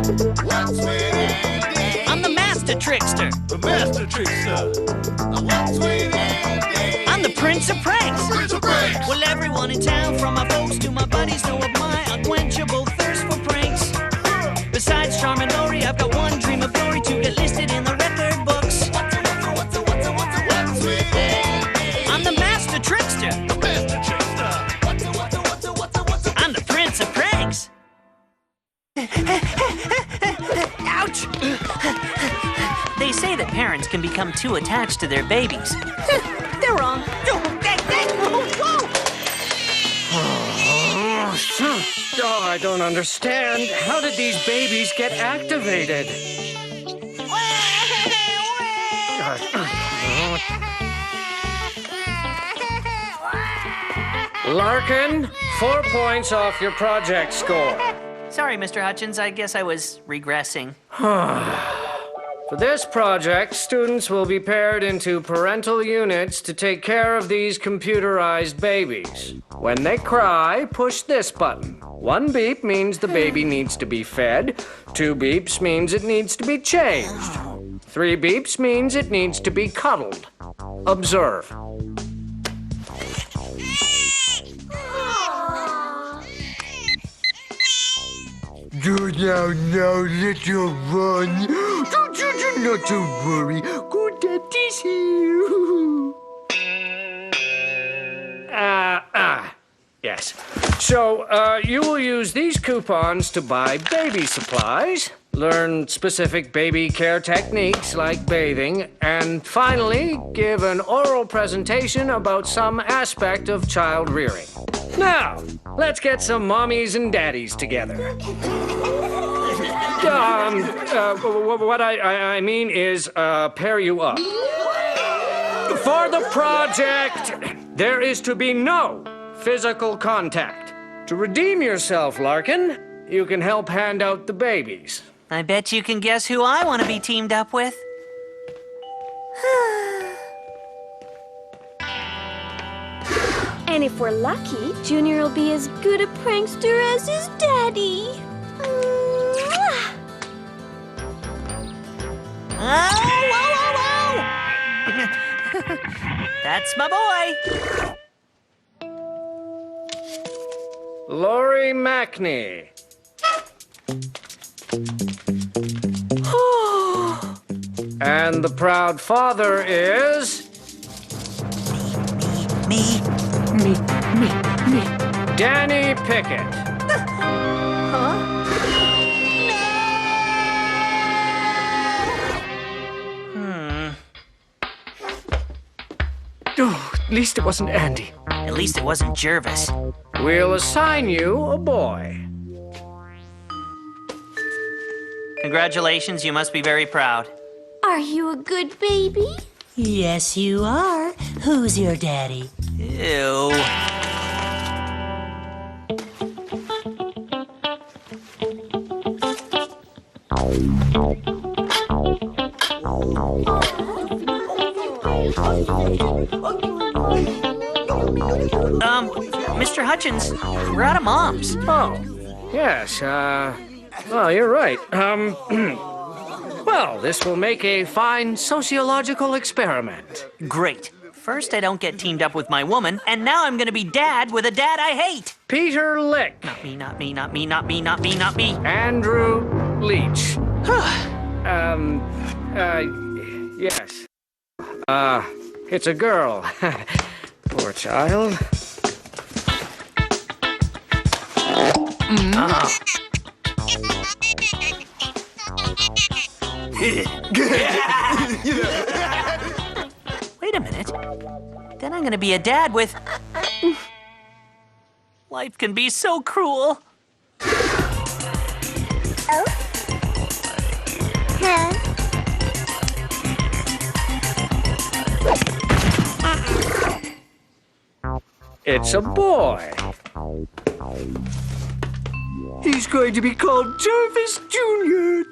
What's with Andy? I'm the master trickster. The master trickster. What's with Andy? I'm the prince of pranks. The prince of pranks. Well, everyone in town, from my folks to my buddies, know of my unquenchable thirst for pranks. Besides Charm and Lori, I've got one dream of glory to get listed in the record books. What's with Andy? I'm the master trickster. The master trickster. What's I'm the prince of pranks. Ouch! They say that parents can become too attached to their babies. They're wrong. Oh, I don't understand. How did these babies get activated? Larkin, 4 points off your project score. Sorry, Mr. Hutchins. I guess I was regressing. For this project, students will be paired into parental units to take care of these computerized babies. When they cry, push this button. 1 beep means the baby needs to be fed. 2 beeps means it needs to be changed. 3 beeps means it needs to be cuddled. Observe. Do now, little one. Don't you not to worry. Good daddy's here. Yes. So, you will use these coupons to buy baby supplies, learn specific baby care techniques like bathing, and finally, give an oral presentation about some aspect of child rearing. Now, let's get some mommies and daddies together. What I mean is, pair you up. For the project, there is to be no physical contact. To redeem yourself, Larkin, you can help hand out the babies. I bet you can guess who I want to be teamed up with. And if we're lucky, Junior will be as good a prankster as his daddy. Oh, whoa, whoa, whoa! That's my boy. Lori Mackney. And the proud father is... Me. Danny Pickett. Oh, at least it wasn't Andy. At least it wasn't Jervis. We'll assign you a boy. Congratulations, you must be very proud. Are you a good baby? Yes, you are. Who's your daddy? Ew. Mr. Hutchins, we're out of moms. Oh, yes, well, you're right. Well, this will make a fine sociological experiment. Great. First, I don't get teamed up with my woman, and now I'm gonna be dad with a dad I hate. Peter Lick. Not me, not me, not me, not me, not me, not me. Andrew Leach. Yes. It's a girl. Poor child. Wait a minute. Then I'm gonna be a dad with... Life can be so cruel. Oh? Huh? It's a boy. He's going to be called Jervis Jr.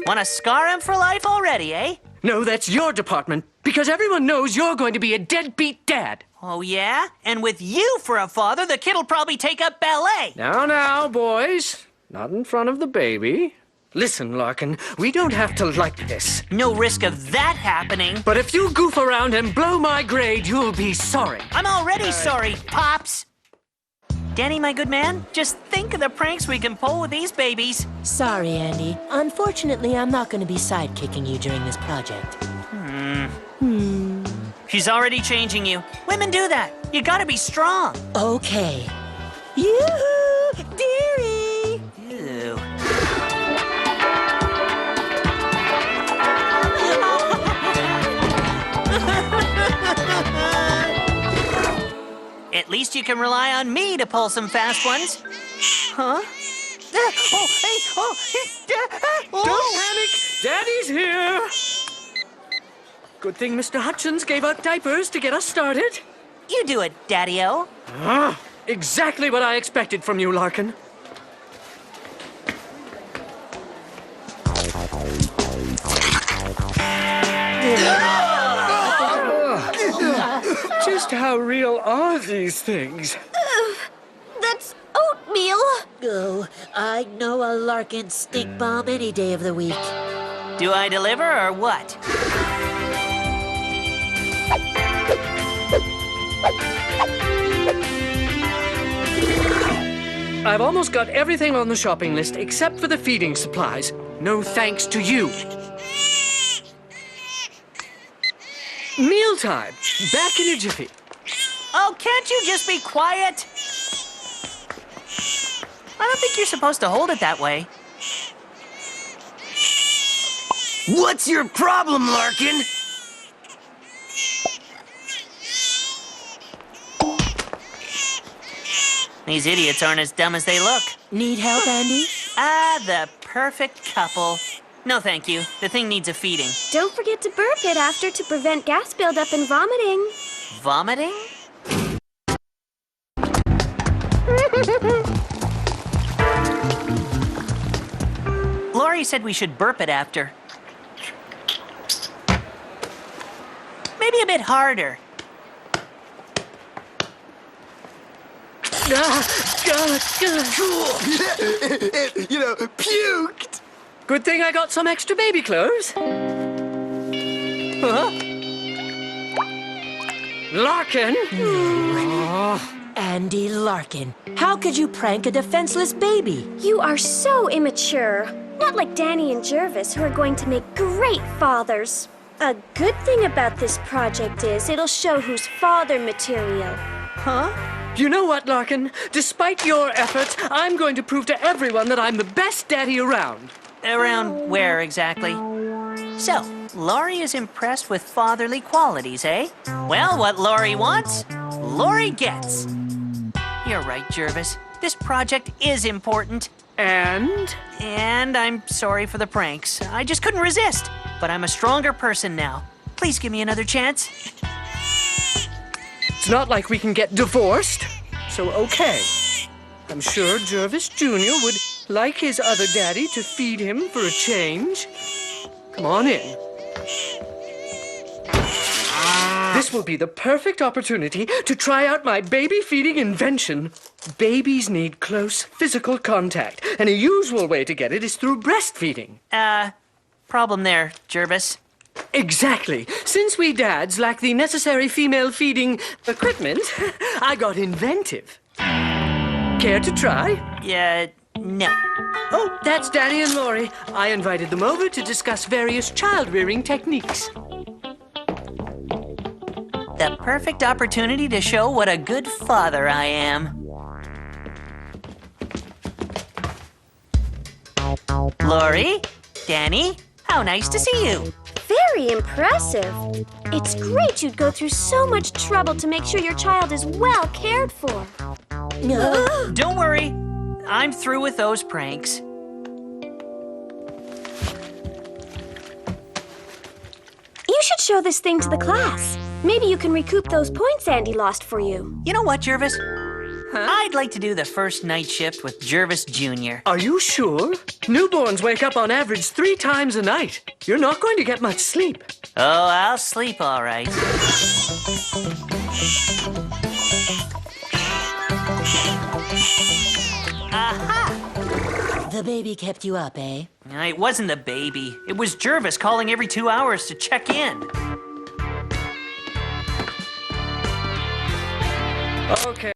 Wanna scar him for life already, eh? No, that's your department, because everyone knows you're going to be a deadbeat dad. Oh, yeah? And with you for a father, the kid'll probably take up ballet. Now, boys. Not in front of the baby. Listen, Larkin, we don't have to like this. No risk of that happening. But if you goof around and blow my grade, you'll be sorry. I'm already sorry, Pops. Danny, my good man, just think of the pranks we can pull with these babies. Sorry, Andy. Unfortunately, I'm not going to be sidekicking you during this project. She's already changing you. Women do that. You gotta be strong. Okay. Yoo-hoo! Dearie! Ew. At least you can rely on me to pull some fast ones. Huh? Don't panic! Daddy's here! Good thing Mr. Hutchins gave out diapers to get us started. You do it, Daddy-O. Exactly what I expected from you, Larkin. Just how real are these things? That's oatmeal. Oh, I know a Larkin stink bomb any day of the week. Do I deliver or what? I've almost got everything on the shopping list except for the feeding supplies. No thanks to you. Mealtime. Back in a jiffy. Oh, can't you just be quiet? I don't think you're supposed to hold it that way. What's your problem, Larkin? These idiots aren't as dumb as they look. Need help, Andy? Ah, the perfect couple. No, thank you. The thing needs a feeding. Don't forget to burp it after to prevent gas buildup and vomiting. Vomiting? Lori said we should burp it after. Maybe a bit harder. You know, puked. Good thing I got some extra baby clothes. Huh? Larkin! Andy Larkin, how could you prank a defenseless baby? You are so immature. Not like Danny and Jervis, who are going to make great fathers. A good thing about this project is it'll show who's father material. Huh? You know what, Larkin? Despite your efforts, I'm going to prove to everyone that I'm the best daddy around. Around where exactly? So, Lori is impressed with fatherly qualities, eh? Well, what Lori wants, Lori gets. You're right, Jervis. This project is important. And? And I'm sorry for the pranks. I just couldn't resist. But I'm a stronger person now. Please give me another chance. It's not like we can get divorced. So, okay. I'm sure Jervis Jr. would like his other daddy to feed him for a change. Come on in. This will be the perfect opportunity to try out my baby feeding invention. Babies need close physical contact, and a usual way to get it is through breastfeeding. Problem there, Jervis. Exactly. Since we dads lack the necessary female feeding equipment, I got inventive. Care to try? Yeah, no. Oh, that's Danny and Lori. I invited them over to discuss various child-rearing techniques. The perfect opportunity to show what a good father I am. Lori, Danny, how nice to see you. Very impressive. It's great you'd go through so much trouble to make sure your child is well cared for. Don't worry, I'm through with those pranks. You should show this thing to the class. Maybe you can recoup those points Andy lost for you. You know what, Jervis? I'd like to do the first night shift with Jervis Jr. Are you sure? Newborns wake up on average 3 times a night. You're not going to get much sleep. Oh, I'll sleep all right. Aha! The baby kept you up, eh? It wasn't the baby. It was Jervis calling every 2 hours to check in. Okay,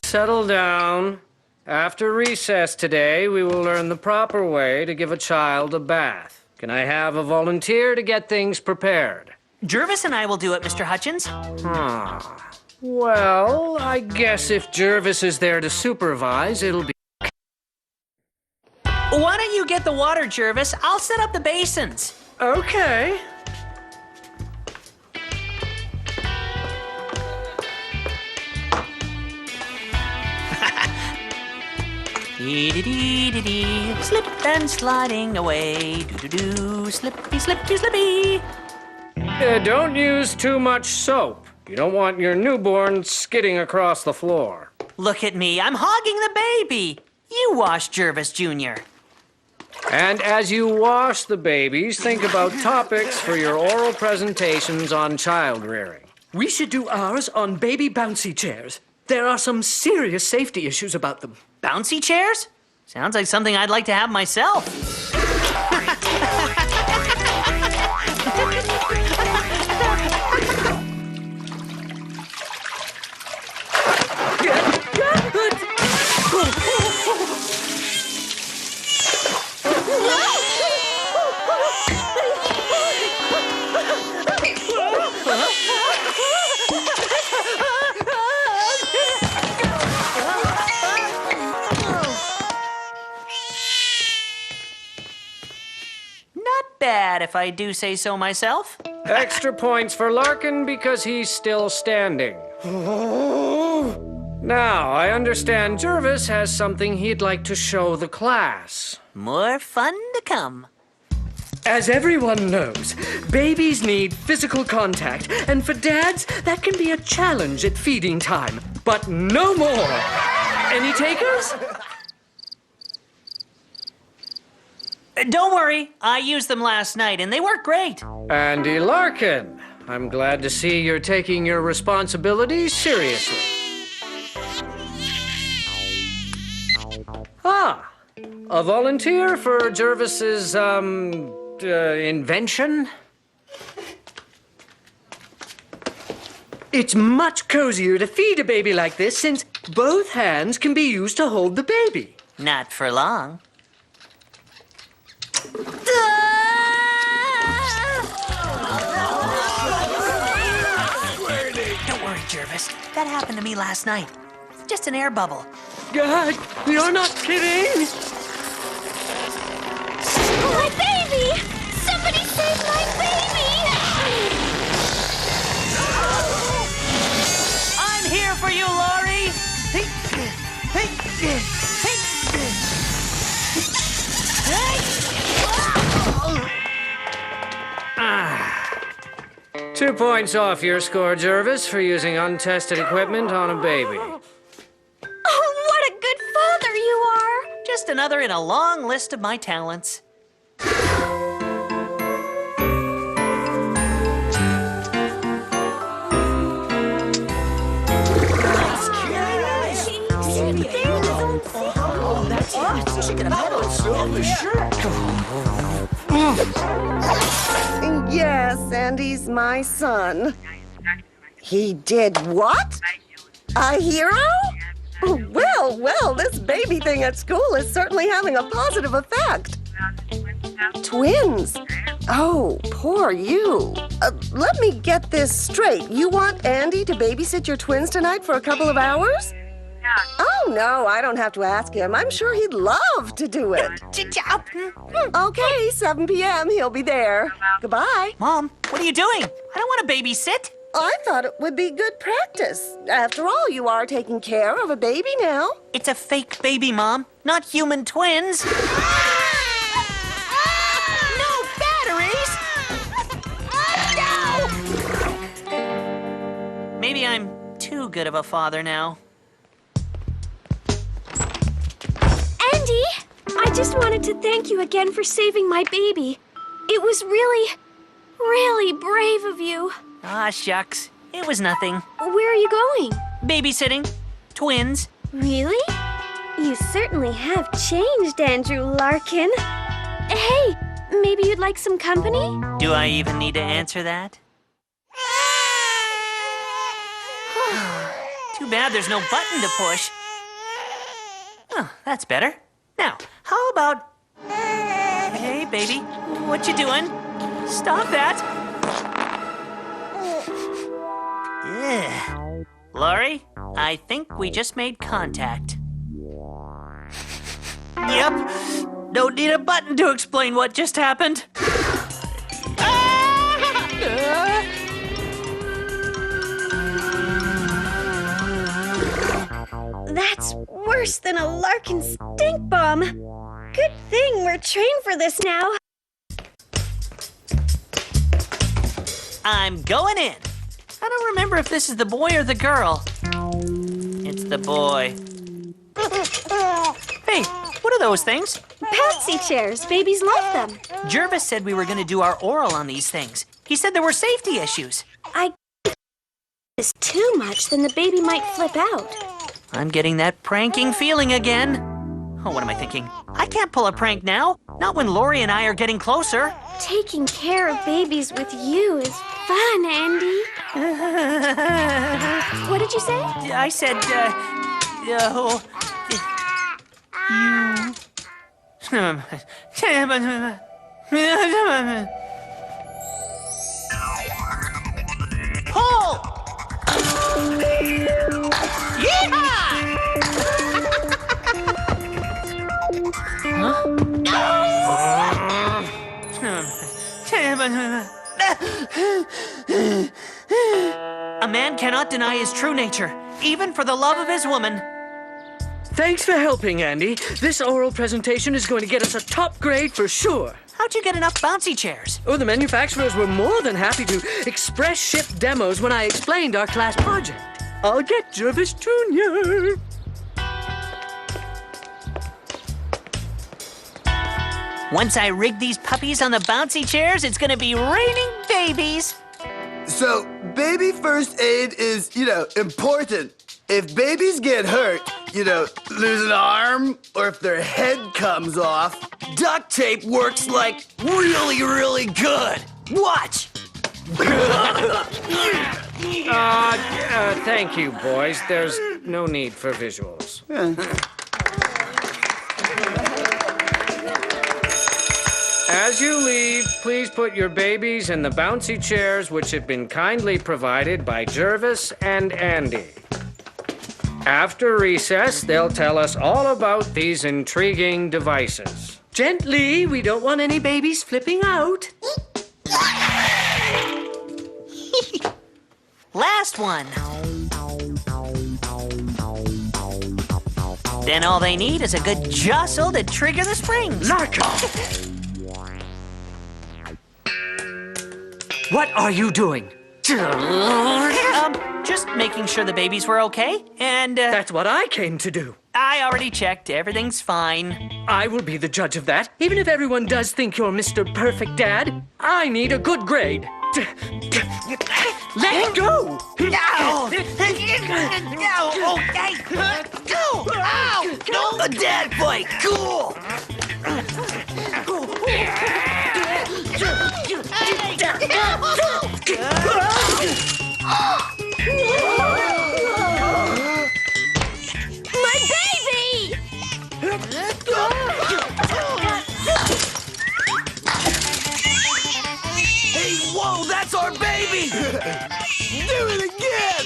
settle down. After recess today, we will learn the proper way to give a child a bath. Can I have a volunteer to get things prepared? Jervis and I will do it, Mr. Hutchins. Well, I guess if Jervis is there to supervise, it'll be... Why don't you get the water, Jervis? I'll set up the basins. Okay. Dee-dee-dee-dee-dee, slip and sliding away. Do-do-do, slippy, slippy, slippy. Don't use too much soap. You don't want your newborn skidding across the floor. Look at me, I'm hogging the baby. You wash Jervis Jr. And as you wash the babies, think about topics for your oral presentations on child rearing. We should do ours on baby bouncy chairs. There are some serious safety issues about them. Bouncy chairs? Sounds like something I'd like to have myself. Not bad, if I do say so myself. Extra points for Larkin because he's still standing. Now, I understand Jervis has something he'd like to show the class. More fun to come. As everyone knows, babies need physical contact, and for dads, that can be a challenge at feeding time. But no more! Any takers? Don't worry, I used them last night and they work great. Andy Larkin, I'm glad to see you're taking your responsibilities seriously. A volunteer for Jervis's, invention? It's much cozier to feed a baby like this since both hands can be used to hold the baby. Not for long. Don't worry, Jervis. That happened to me last night. Just an air bubble. God, you're not kidding! My baby! Somebody save my baby! I'm here for you, Laurie! Two points off your score, Jervis, for using untested equipment on a baby. Oh, what a good father you are! Just another in a long list of my talents. Yes, and he's my son. He did what? A hero? Well, this baby thing at school is certainly having a positive effect. Twins? Oh, poor you. Let me get this straight. You want Andy to babysit your twins tonight for a couple of hours? Oh, no, I don't have to ask him. I'm sure he'd love to do it. Okay, 7 p.m. He'll be there. Goodbye. Mom, what are you doing? I don't want to babysit. I thought it would be good practice. After all, you are taking care of a baby now. It's a fake baby, Mom, not human twins. No batteries! No! Maybe I'm too good of a father now. Andy, I just wanted to thank you again for saving my baby. It was really brave of you. Ah, shucks. It was nothing. Where are you going? Babysitting. Twins. Really? You certainly have changed, Andrew Larkin. Hey, maybe you'd like some company? Do I even need to answer that? Too bad there's no button to push. Oh, that's better. Now, how about... Hey, baby, what you doing? Stop that. Ugh. Laurie, I think we just made contact. Yep. Don't need a button to explain what just happened. That's worse than a Larkin stink bomb. Good thing we're trained for this now. I'm going in. I don't remember if this is the boy or the girl. It's the boy. Hey, what are those things? Bouncy chairs. Babies love them. Jervis said we were going to do our oral on these things. He said there were safety issues. If it's too much, then the baby might flip out. I'm getting that pranking feeling again. Oh, what am I thinking? I can't pull a prank now. Not when Laurie and I are getting closer. Taking care of babies with you is fun, Andy. What did you say? I said, Pull! A man cannot deny his true nature, even for the love of his woman. Thanks for helping, Andy. This oral presentation is going to get us a top grade for sure. How'd you get enough bouncy chairs? Oh, the manufacturers were more than happy to express ship demos when I explained our class project. I'll get Jervis Jr. Once I rig these puppies on the bouncy chairs, it's gonna be raining babies. So, baby first aid is, important. If babies get hurt, lose an arm, or if their head comes off, duct tape works like really, really good. Watch! Thank you, boys. There's no need for visuals. As you leave, please put your babies in the bouncy chairs which have been kindly provided by Jervis and Andy. After recess, they'll tell us all about these intriguing devices. Gently, we don't want any babies flipping out. Last one. Then all they need is a good jostle to trigger the springs. Larkin! What are you doing? Just making sure the babies were okay, and, That's what I came to do. I already checked. Everything's fine. I will be the judge of that. Even if everyone does think you're Mr. Perfect Dad, I need a good grade. Let go! No! Okay! Go! Ow! No! A dad fight! Cool! My baby! Hey, whoa! That's our baby! Do it again!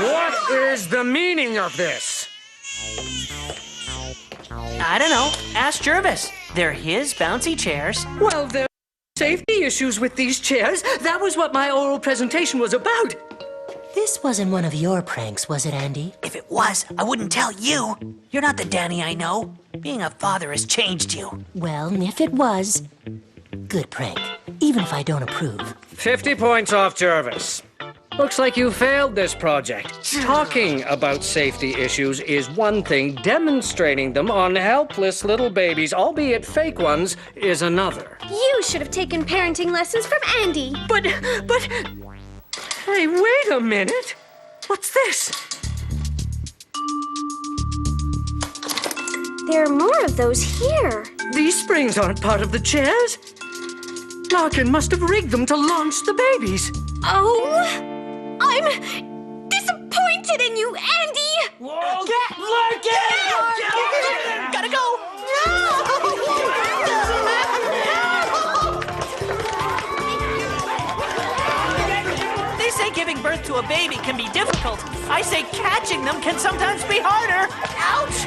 What is the meaning of this? I don't know. Ask Jervis. They're his bouncy chairs. Well, there are safety issues with these chairs. That was what my oral presentation was about. This wasn't one of your pranks, was it, Andy? If it was, I wouldn't tell you. You're not the Danny I know. Being a father has changed you. Well, if it was, good prank, even if I don't approve. 50 points off Jervis. Looks like you failed this project. Talking about safety issues is one thing, demonstrating them on helpless little babies, albeit fake ones, is another. You should have taken parenting lessons from Andy. But... Hey, wait a minute. What's this? There are more of those here. These springs aren't part of the chairs. Larkin must have rigged them to launch the babies. Oh, I'm disappointed in you, Andy. Gotta go! They say giving birth to a baby can be difficult. I say catching them can sometimes be harder. Ouch!